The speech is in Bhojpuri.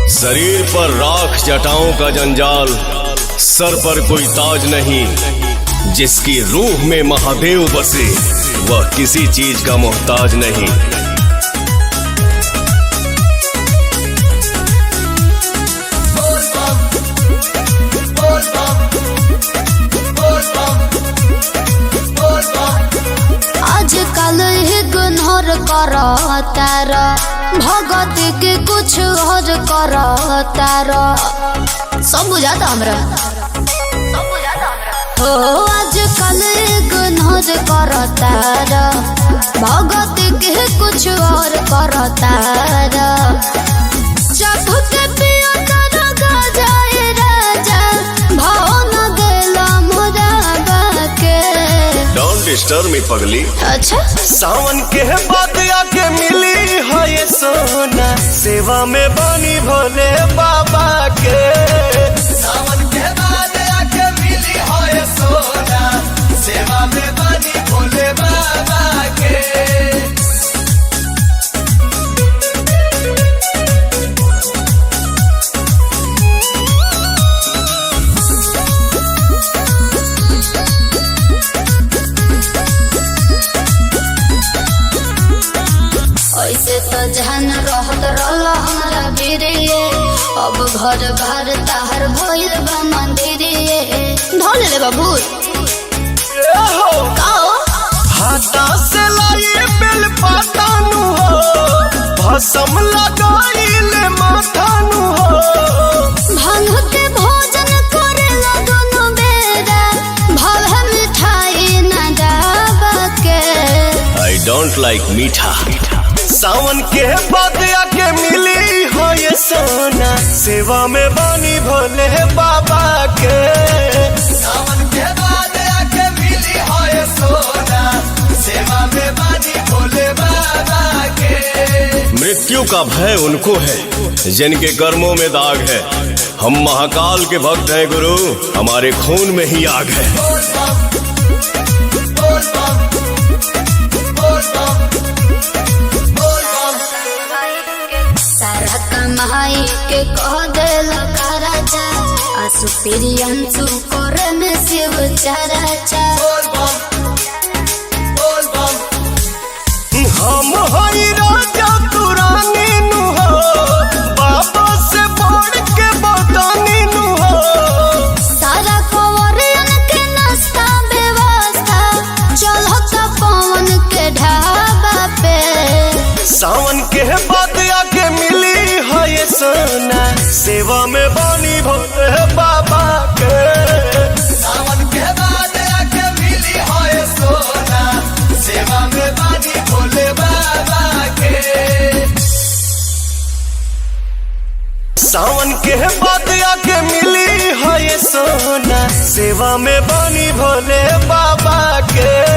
शरीर पर राख जटाओं का जंजाल, सर पर कोई ताज नहीं। जिसकी रूह में महादेव बसे वह किसी चीज का मोहताज नहीं। आजकल इग्नोर करो तारा, भगत के कुछ और करो तारा। सब बुझाता हमरा हो। आजकल इग्नोर करो तारा, भगत के कुछ और करो तारा। जब के पिया तारा गजाए राजा, भाव न गेला मोरा बाके। डोंट डिस्टर्ब मी पगली। अच्छा सावन के बाद आके मिली है ये सोना, सेवा में बनी भोले बाबा के। सावन के बाद आके मिली है ये सोना, सेवा में बनी भोले बाबा के। ऐसे तो जहन रहत रहला हमरा बिरिये, अब घर बार ताहर भइल बा मंदिरिये। ढोल ले बाबू काओ हाथा से लाई बेल पाता नु हो, भस्म लगाइले माथा नु हो। भांग के भोजन करेला दोनों बेरा, भाव मिठाई न दाबा के। आई डोंट लाइक मीठा। सावन के बाद आके मिली हो ये सोना, सेवा में बनी भोले बाबा के। सावन के बाद आके मिली हो ये सोना, सेवा में बनी भोले बाबा के। मृत्यु का भय उनको है जिनके कर्मों में दाग है। हम महाकाल के भक्त हैं गुरु, हमारे खून में ही आग है। सारा कमाई के कह देला राजा, आंसू प्रियंसु करे में शिव चराचा। हम हई राजा तू रानी नु हो, बाबा से बढ़ के बदानी नु हो। सारा कवरियन के नाश्ता व्यवस्था चलता पवन के ढाबा पे। सावन के बाद आके मिली है ये सोना, सेवा में बनी भोले बाबा के। सावन के बाद आके मिली है ये सोना, सेवा में बनी भोले बाबा के। सावन के बाद आके मिली है ये सोना, सेवा में बनी भोले बाबा के।